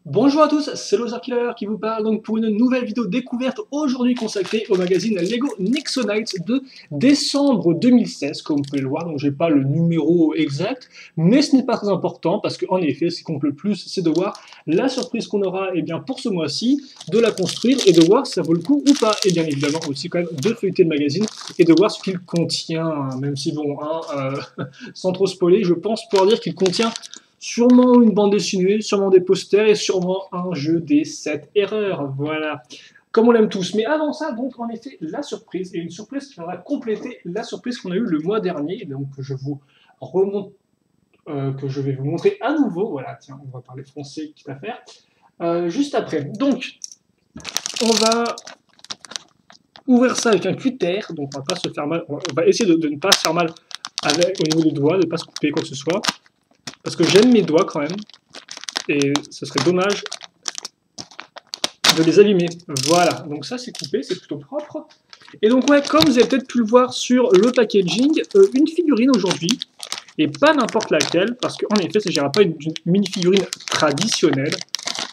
Bonjour à tous, c'est Loser Killer qui vous parle donc pour une nouvelle vidéo découverte aujourd'hui consacrée au magazine Lego Nixonite de décembre 2016, comme vous pouvez le voir. Donc j'ai pas le numéro exact, mais ce n'est pas très important parce qu'en effet, ce qui compte le plus, c'est de voir la surprise qu'on aura bien pour ce mois-ci, de la construire et de voir si ça vaut le coup ou pas. Et bien évidemment aussi quand même de feuilleter le magazine et de voir ce qu'il contient, même si bon, sans trop spoiler, je pense pouvoir dire qu'il contient sûrement une bande dessinée, sûrement des posters et sûrement un jeu des 7 erreurs. Voilà. Comme on l'aime tous. Mais avant ça, donc, en effet, la surprise. Et une surprise qui va compléter la surprise qu'on a eue le mois dernier. Donc, je vous remonte, que je vais vous montrer à nouveau. Voilà, tiens, on va parler français, quitte à faire. Juste après. Donc, on va ouvrir ça avec un cutter. Donc, on va pas se faire mal. On va essayer de ne pas se faire mal avec, au niveau des doigts, de ne pas se couper quoi que ce soit. Parce que j'aime mes doigts quand même. Et ce serait dommage de les abîmer. Voilà, donc ça c'est coupé, c'est plutôt propre. Et donc ouais, comme vous avez peut-être pu le voir sur le packaging, une figurine aujourd'hui, et pas n'importe laquelle, parce qu'en effet, il ne s'agira pas d'une mini-figurine traditionnelle,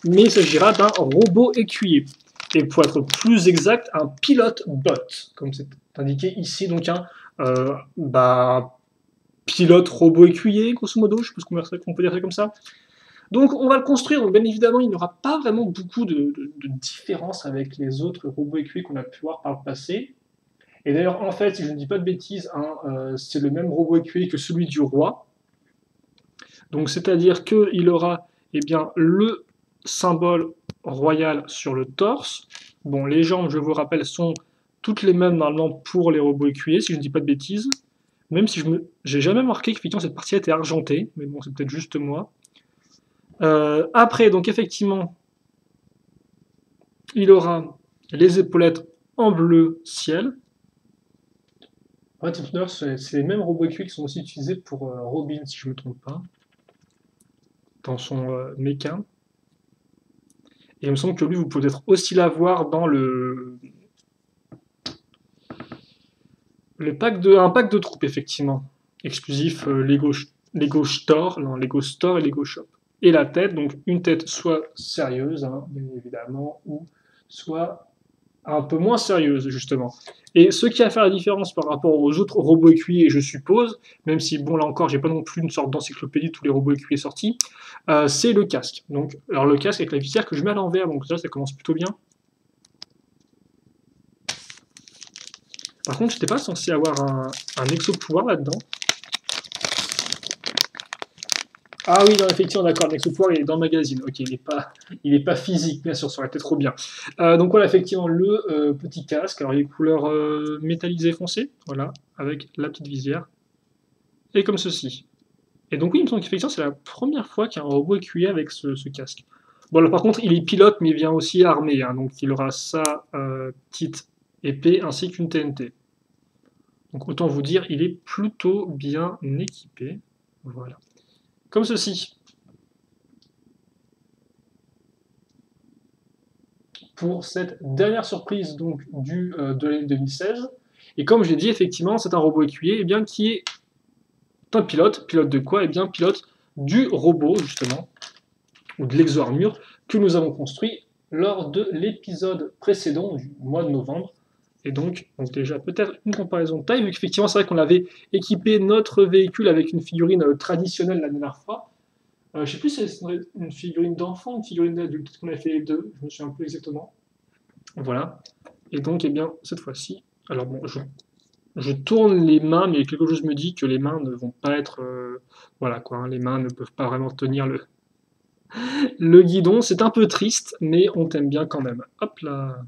mais il s'agira d'un robot écuyer. Et pour être plus exact, un pilote bot, comme c'est indiqué ici, donc un pilote robot écuyer, grosso modo, je pense qu'on peut dire ça comme ça. Donc on va le construire, donc bien évidemment il n'y aura pas vraiment beaucoup de différence avec les autres robots écuyers qu'on a pu voir par le passé. Et d'ailleurs en fait, si je ne dis pas de bêtises, c'est le même robot écuyer que celui du roi. Donc c'est-à-dire qu'il aura bien, le symbole royal sur le torse. Bon, les jambes, je vous rappelle, sont toutes les mêmes normalement pour les robots écuyers, si je ne dis pas de bêtises. Même si j'ai jamais marqué que cette partie était argentée, mais bon, c'est peut-être juste moi. Après, donc effectivement, il aura les épaulettes en bleu ciel. Ouais, c'est les mêmes robots écuyers qui sont aussi utilisés pour Robin, si je ne me trompe pas, dans son mecha. Et il me semble que lui, vous pouvez peut-être aussi l'avoir dans un pack de troupes, effectivement. Exclusif Lego Store, non, Lego Store et Lego Shop. Et la tête, donc une tête soit sérieuse, bien évidemment, ou soit un peu moins sérieuse, justement. Et ce qui va faire la différence par rapport aux autres robots écuyers, je suppose, même si, bon, là encore, j'ai pas non plus une sorte d'encyclopédie de tous les robots écuyers sortis, c'est le casque. Donc, alors le casque avec la visière que je mets à l'envers, donc ça commence plutôt bien. Par contre, j'étais pas censé avoir un exo-pouvoir là-dedans. Ah oui, non, effectivement, d'accord, l'exo-pouvoir, il est dans le magazine. Ok, il est pas physique, bien sûr, ça aurait été trop bien. Donc voilà, effectivement, le petit casque. Alors, il est couleur métallisée foncée, voilà, avec la petite visière. Et comme ceci. Et donc oui, il me semble qu'effectivement, c'est la première fois qu'il y a un robot écuyer avec ce casque. Bon, alors par contre, il est pilote, mais il vient aussi armé, donc il aura sa petite épée ainsi qu'une TNT. Donc autant vous dire, il est plutôt bien équipé. Voilà. Comme ceci. Pour cette dernière surprise donc de l'année 2016. Et comme je l'ai dit, effectivement, c'est un robot écuyer qui est un pilote. Pilote de quoi? Pilote du robot, justement, ou de l'exo-armure, que nous avons construit lors de l'épisode précédent du mois de novembre. Et donc déjà, peut-être une comparaison de taille, vu qu'effectivement, c'est vrai qu'on avait équipé notre véhicule avec une figurine traditionnelle la dernière fois. Je ne sais plus si c'est une figurine d'enfant ou une figurine d'adulte, peut-être qu'on a fait les deux, je me souviens un peu exactement. Voilà. Et donc, cette fois-ci, alors bon, je tourne les mains, mais quelque chose me dit que les mains ne vont pas être... voilà quoi, les mains ne peuvent pas vraiment tenir le guidon. C'est un peu triste, mais on t'aime bien quand même. Hop là.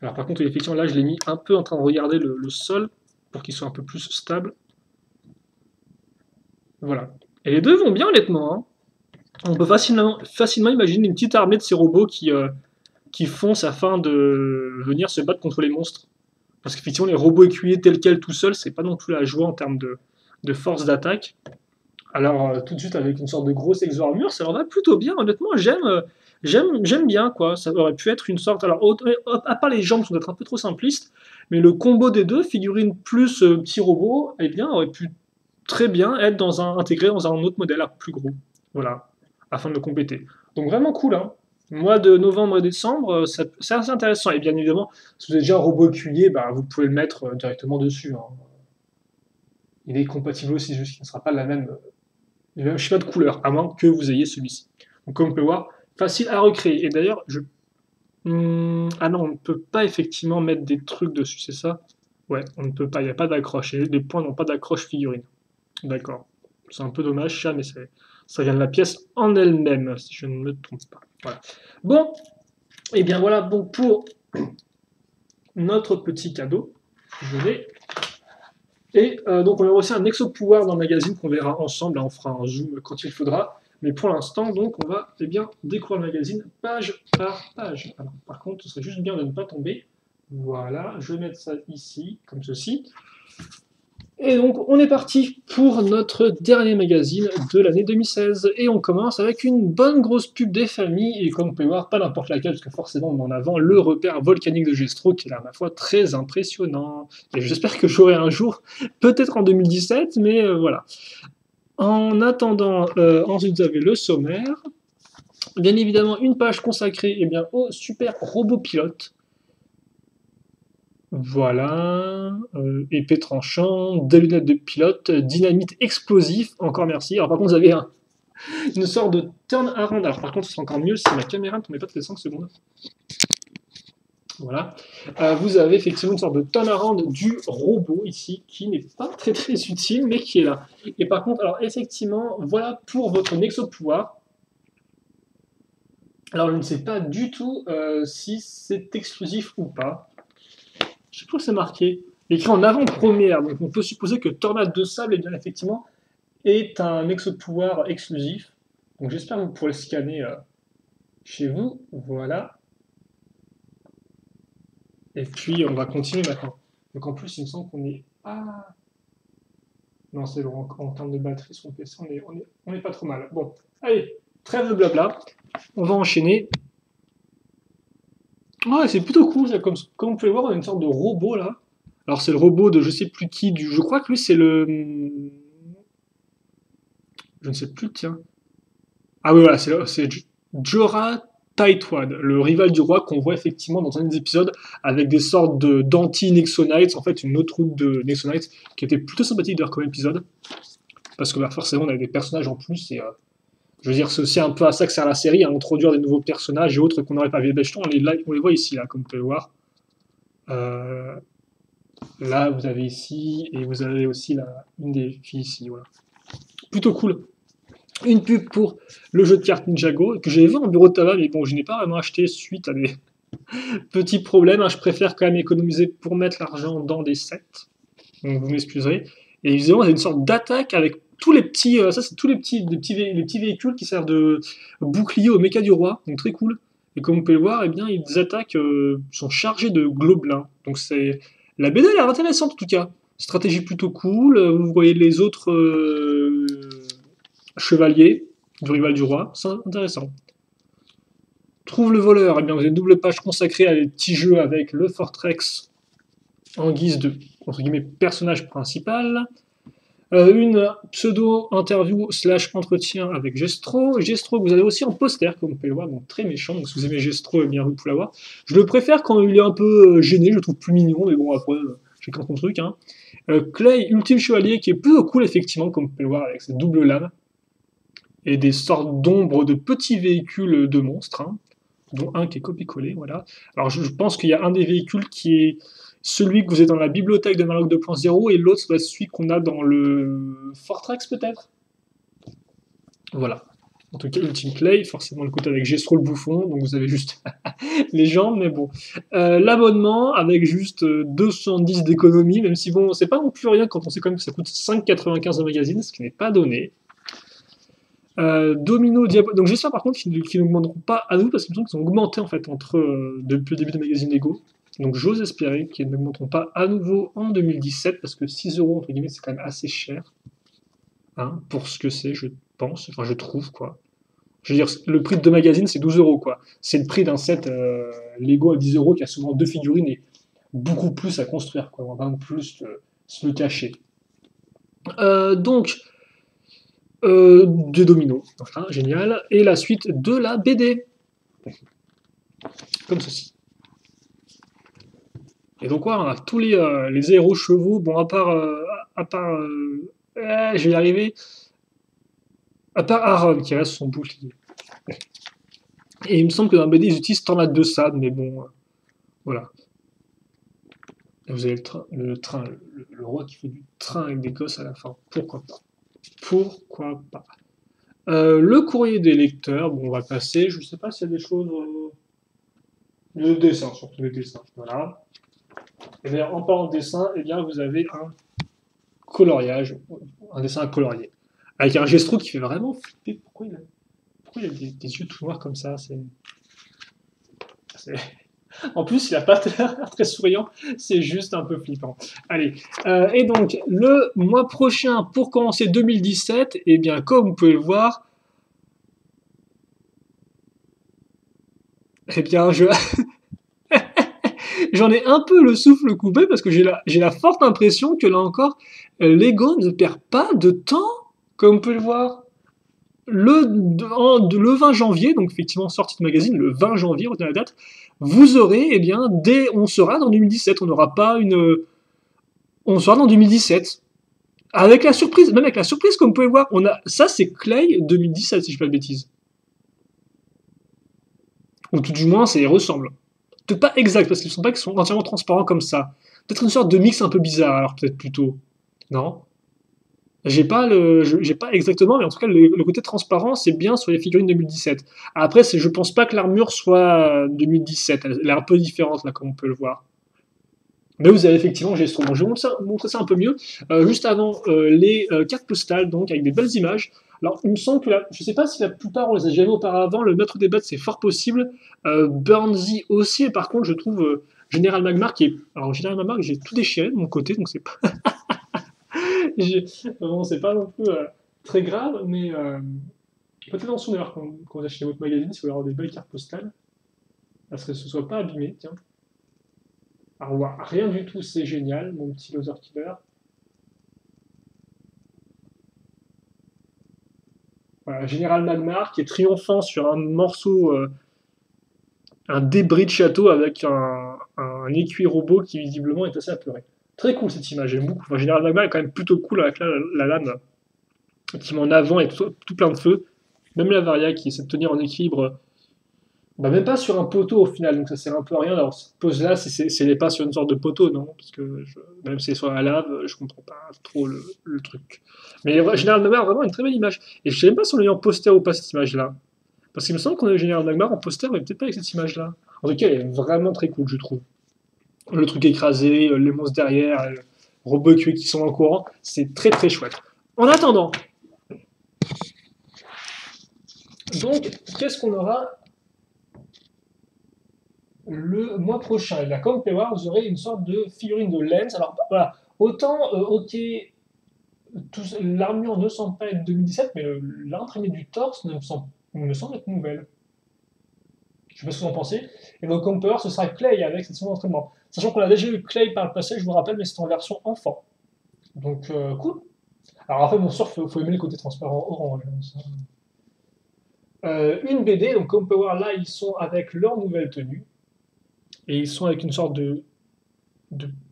Alors par contre, effectivement, là, je l'ai mis un peu en train de regarder le sol pour qu'il soit un peu plus stable. Voilà. Et les deux vont bien, honnêtement. On peut facilement imaginer une petite armée de ces robots qui foncent afin de venir se battre contre les monstres. Parce qu'effectivement, les robots écuyers tels quels tout seuls, c'est pas non plus la joie en termes de force d'attaque. Alors, tout de suite, avec une sorte de grosse exo-armure, ça leur va plutôt bien. Honnêtement, j'aime bien, quoi. Ça aurait pu être une sorte. Alors, à part les jambes sont peut-être un peu trop simplistes, mais le combo des deux, figurine plus petit robot, aurait pu très bien être intégré dans un autre modèle plus gros. Voilà. afin de le compléter. Donc vraiment cool, hein. Mois de novembre et décembre, c'est assez intéressant. Et bien évidemment, si vous avez déjà un robot écuyer, bah, vous pouvez le mettre directement dessus, hein. Il est compatible aussi, juste qu'il ne sera pas le même schéma de couleur, à moins que vous ayez celui-ci. Donc comme on peut voir, facile à recréer. Et d'ailleurs, ah non, on ne peut pas effectivement mettre des trucs dessus, c'est ça? Ouais, on ne peut pas, il n'y a pas d'accroche. Et les points n'ont pas d'accroche figurine. D'accord. C'est un peu dommage ça, mais ça vient de la pièce en elle-même, si je ne me trompe pas. Voilà. Bon, et bien voilà, bon pour notre petit cadeau. Je l'ai. Et donc on aura aussi un exo-pouvoir dans le magazine qu'on verra ensemble, hein, on fera un zoom quand il faudra. Mais pour l'instant, donc, on va bien découvrir le magazine page par page. Alors, par contre, ce serait juste bien de ne pas tomber. Voilà, je vais mettre ça ici, comme ceci. Et donc, on est parti pour notre dernier magazine de l'année 2016. Et on commence avec une bonne grosse pub des familles. Et comme vous pouvez voir, pas n'importe laquelle, parce que forcément, on met en avant le repère volcanique de Gestro, qui est à ma foi très impressionnant. Et j'espère que j'aurai un jour, peut-être en 2017, mais voilà. En attendant, ensuite vous avez le sommaire. Bien évidemment, une page consacrée au super robot pilote. Voilà, épée tranchant, des lunettes de pilote, dynamite explosif, encore merci. Alors par contre, vous avez une sorte de turn around. Alors par contre, ce sera encore mieux si ma caméra ne tombait pas toutes les 5 secondes. Voilà. Vous avez effectivement une sorte de turnaround du robot ici, qui n'est pas très très utile, mais qui est là. Et par contre, alors effectivement, voilà pour votre Nexo pouvoir. Alors je ne sais pas du tout si c'est exclusif ou pas. Je sais pas où c'est marqué. Écrit en avant-première, donc on peut supposer que Tornade de Sable, eh bien, effectivement, est un Exo-pouvoir exclusif. Donc j'espère que vous pourrez le scanner chez vous. Voilà. Et puis on va continuer maintenant. Donc en plus, il me semble qu'on est... Ah non, c'est bon, en termes de batterie sur le PC, on est pas trop mal. Bon, allez, trêve de blabla. On va enchaîner. Ouais, c'est plutôt cool, ça. Comme vous pouvez voir, on a une sorte de robot là. Alors c'est le robot de je sais plus qui, je crois que lui c'est le... Je ne sais plus, tiens. Ah oui, voilà, c'est Jorah Tightwad, le rival du roi qu'on voit effectivement dans un des épisodes avec des sortes d'anti-Nexonites, en fait une autre route de Nexonites qui était plutôt sympathique d'ailleurs comme épisode. Parce que bah, forcément on avait des personnages en plus et je veux dire c'est aussi un peu à ça que sert la série, à introduire des nouveaux personnages et autres qu'on n'aurait pas vu. On les voit ici là, comme vous pouvez le voir. Euh, Là vous avez ici et vous avez aussi une des filles ici, voilà. Plutôt cool. Une pub pour le jeu de cartes Ninjago que j'ai vu en bureau de tabac, mais bon, je n'ai pas vraiment acheté suite à des petits problèmes, hein. Je préfère quand même économiser pour mettre l'argent dans des sets. Donc vous m'excuserez. Et évidemment, il y a une sorte d'attaque avec tous les petits, ça c'est tous les petits véhicules qui servent de bouclier au méca du roi, donc très cool. Et comme vous pouvez le voir, eh bien, ils attaquent, sont chargés de globelins. Donc c'est la BD a l'air intéressante en tout cas. Stratégie plutôt cool. Vous voyez les autres chevaliers du rival du roi, c'est intéressant. Trouve le voleur, eh bien vous avez une double page consacrée à des petits jeux avec le Fortrex en guise de entre guillemets personnage principal. Une pseudo-interview slash entretien avec Gestro. Gestro, vous avez aussi en poster, comme vous pouvez le voir, donc très méchant. Donc si vous aimez Gestro, eh bien vous pouvez l'avoir. Je le préfère quand il est un peu gêné, je le trouve plus mignon, mais bon après, j'ai qu'un truc. Hein. Clay, ultime chevalier, qui est plutôt cool effectivement, comme vous pouvez le voir, avec ses doubles lames. Et des sortes d'ombres de petits véhicules de monstres, hein, dont un qui est copié-collé, voilà. Alors je pense qu'il y a un des véhicules qui est celui que vous avez dans la bibliothèque de Marlock 2.0 et l'autre c'est celui qu'on a dans le Fortrex peut-être. Voilà. En tout cas, Ultimate Clay, forcément le côté avec Gestro le bouffon, donc vous avez juste les jambes, mais bon. L'abonnement avec juste 210 d'économie, même si bon, c'est pas non plus rien quand on sait quand même que ça coûte 5,95 au magazine, ce qui n'est pas donné. Domino, Diablo. Donc j'espère par contre qu'ils n'augmenteront pas à nous parce qu'ils ont augmenté en fait depuis le début des magazines Lego. Donc j'ose espérer qu'ils n'augmenteront pas à nouveau en 2017 parce que 6 euros entre guillemets c'est quand même assez cher, hein, pour ce que c'est, je pense, enfin je trouve quoi. Je veux dire, le prix de 2 magazines c'est 12 euros quoi. C'est le prix d'un set Lego à 10 euros qui a souvent 2 figurines et beaucoup plus à construire quoi. On va pas non plus se le cacher. Donc Des dominos, enfin, génial, et la suite de la BD, comme ceci. Et donc, ouais, on a tous les héros chevaux, bon, à part je vais y arriver, à part Aaron qui reste son bouclier. Et il me semble que dans la BD, ils utilisent Tornade de Sade, mais bon, voilà. Et vous avez le train, le roi qui fait du train avec des gosses à la fin. Pourquoi pas? Pourquoi pas? Le courrier des lecteurs, bon, on va passer. Je ne sais pas s'il y a des choses. Le dessin, surtout les dessins. Voilà. Et d'ailleurs, en parlant de dessin, eh bien, vous avez un coloriage, un dessin à colorier. Avec un gestro qui fait vraiment flipper. Pourquoi il a des yeux tout noirs comme ça? C'est- En plus, il n'a pas l'air très souriant, c'est juste un peu flippant. Allez, et donc, le mois prochain, pour commencer 2017, eh bien, comme vous pouvez le voir, eh bien, j'en ai un peu le souffle coupé parce que j'ai la forte impression que là encore, Lego ne perd pas de temps, comme vous pouvez le voir. Le 20 janvier, donc effectivement sortie de magazine, le 20 janvier, retenez la date, vous aurez, eh bien, on sera dans 2017, on n'aura pas une... On sera dans 2017. Avec la surprise, même avec la surprise, comme vous pouvez voir, ça c'est Clay 2017, si je ne dis pas de bêtises. Ou tout du moins, ça y ressemble. Peut-être pas exact, parce qu'ils sont pas qu'ils sont entièrement transparents comme ça. Peut-être une sorte de mix un peu bizarre, alors peut-être plutôt. Non? J'ai pas exactement, mais en tout cas, le côté transparent, c'est bien sur les figurines 2017. Après, je pense pas que l'armure soit 2017. Elle est un peu différente, là, comme on peut le voir. Mais vous avez effectivement Gestro. Bon, je vais montrer ça un peu mieux. Juste avant, les cartes postales, donc avec des belles images. Alors, il me semble que je ne sais pas si la plupart on les a déjà vues auparavant. Le Maître des Bêtes, c'est fort possible. Burnsy aussi. Et par contre, je trouve Général Magmar qui est. Alors, Général Magmar, j'ai tout déchiré de mon côté, donc c'est pas. Bon, c'est pas non plus très grave, mais peut-être en sonneur quand vous achetez votre magazine, si vous voulez avoir des belles cartes postales, parce que ce soit pas abîmé. Tiens. Alors, on voit rien du tout, c'est génial, mon petit loser killer. Voilà, Général Magmar qui est triomphant sur un morceau, un débris de château avec un écuyer robot qui visiblement est assez apeuré. Très cool cette image, j'aime beaucoup. Enfin, Général Magmar est quand même plutôt cool avec la lame qui met en avant et tout plein de feu. Même la Varia qui essaie de tenir en équilibre, bah, même pas sur un poteau au final, donc ça sert un peu à rien. Alors cette pose-là, si elle n'est pas sur une sorte de poteau, non, parce que même si c'est sur la lave, je comprends pas trop le truc. Mais Général Magmar a vraiment une très belle image. Et je sais même pas si on l'a eu en poster ou pas cette image-là. Parce qu'il me semble qu'on a eu Général Magmar en poster, mais peut-être pas avec cette image-là. En tout cas, elle est vraiment très cool, je trouve. Le truc écrasé, les monstres derrière, robots tués qui sont en courant, c'est très très chouette. En attendant, donc, qu'est-ce qu'on aura le mois prochain? Et là, comme vous pouvez voir, vous aurez une sorte de figurine de Lens. Alors voilà, autant, ok, l'armure ne semble pas être 2017, mais l'imprimé du torse me semble être nouvelle. Je sais pas ce que vous en pensez. Et donc, comme peur, ce sera Clay avec cette son d'entraînement. Sachant qu'on a déjà eu Clay par le passé, je vous rappelle, mais c'est en version enfant. Donc, cool. Alors après, bon sûr, faut aimer le côté transparent orange, hein, ça. Une BD, donc comme on peut voir là, ils sont avec leur nouvelle tenue. Et ils sont avec une sorte de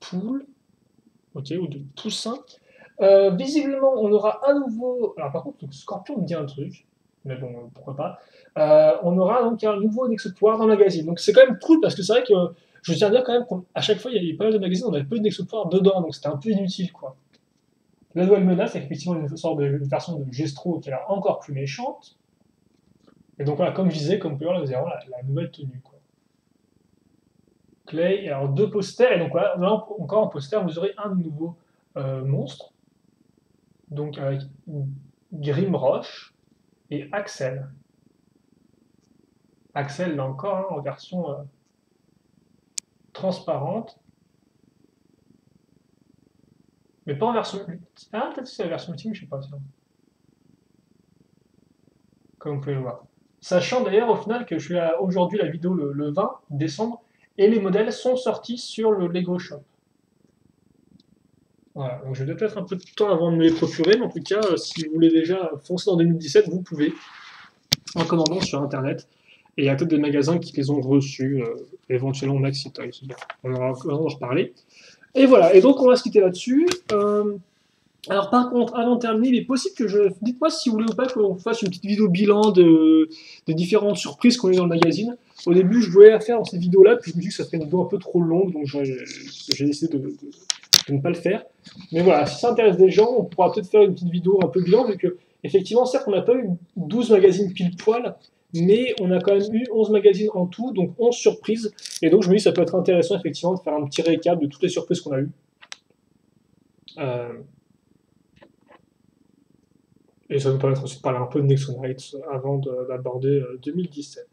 poule, ok, ou de poussin. Visiblement, on aura à nouveau. Alors par contre, le Scorpion me dit un truc, mais bon, pourquoi pas. On aura donc un nouveau Nexopoir dans le magazine. Donc c'est quand même cool parce que c'est vrai que je tiens à dire quand même qu'à chaque fois, il y avait pas mal de magazines, on avait peu de Nexopoir dedans, donc c'était un peu inutile quoi. La nouvelle menace, c'est effectivement une sorte de version de Gestro qui est là encore plus méchante. Et donc voilà, comme je disais, comme vous pouvez voir, là, vous avez vraiment la nouvelle tenue quoi. Clay, et alors deux posters, et donc voilà, là, encore en poster, vous aurez un nouveau monstre, donc avec Grimroche et Axel. Axel, là encore, hein, en version transparente, mais pas en version. Ah, peut-être que c'est la version ultime, je sais pas, ça, comme vous pouvez le voir. Sachant d'ailleurs au final que je suis aujourd'hui la vidéo le 20 décembre, et les modèles sont sortis sur le Lego Shop. Voilà, donc je vais peut-être un peu de temps avant de me les procurer, mais en tout cas, si vous voulez déjà foncer dans 2017, vous pouvez, en commandant sur Internet. Et il y a peut-être des magasins qui les ont reçus, éventuellement Maxi Toys. Bon, on aura l'occasion d'en reparler. Et voilà, et donc on va se quitter là-dessus. Alors par contre, avant de terminer, il est possible que je... Dites-moi si vous voulez ou pas qu'on fasse une petite vidéo bilan de différentes surprises qu'on a eu dans le magazine. Au début, je voulais la faire dans cette vidéo-là, puis je me suis dit que ça serait une vidéo un peu trop longue, donc j'ai décidé de ne pas le faire. Mais voilà, si ça intéresse des gens, on pourra peut-être faire une petite vidéo un peu bilan, vu que, effectivement, certes, on n'a pas eu 12 magazines pile poil, mais on a quand même eu 11 magazines en tout, donc 11 surprises. Et donc je me dis que ça peut être intéressant, effectivement, de faire un petit récap de toutes les surprises qu'on a eues. Euh, Et ça va nous permettre aussi de parler un peu de Nexon Heights avant d'aborder 2017.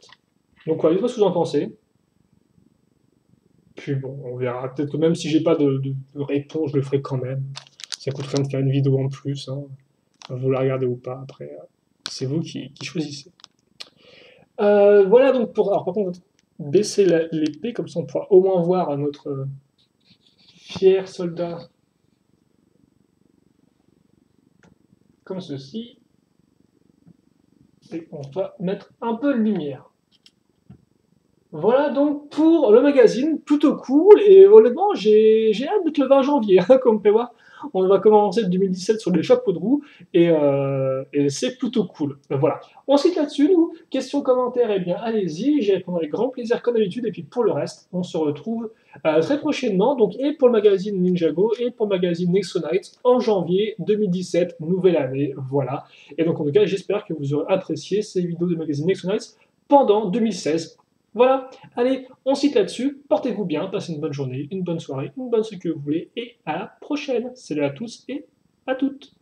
Donc voilà, dites-moi ce que vous en pensez. Puis bon, on verra. Peut-être que même si j'ai pas de réponse, je le ferai quand même. Ça coûte rien de faire une vidéo en plus. Hein. Vous la regardez ou pas, après, c'est vous qui choisissez. Voilà donc pour. Alors par contre, baisser l'épée, comme ça on pourra au moins voir notre fier soldat comme ceci. Et on va mettre un peu de lumière. Voilà donc pour le magazine, plutôt cool, et honnêtement j'ai hâte d'être le 20 janvier, hein, comme on peut voir. On va commencer le 2017 sur les chapeaux de roue, et c'est plutôt cool. Voilà. On se quitte là-dessus, nous. Questions, commentaires, eh bien allez-y, j'y répondrai avec grand plaisir comme d'habitude, et puis pour le reste, on se retrouve très prochainement, donc et pour le magazine Ninjago, et pour le magazine Nexonite, en janvier 2017, nouvelle année, voilà. Et donc en tout cas, j'espère que vous aurez apprécié ces vidéos de magazine Nexonite pendant 2016. Voilà, allez, on cite là-dessus, portez-vous bien, passez une bonne journée, une bonne soirée, une bonne ce que vous voulez, et à la prochaine. Salut à tous et à toutes.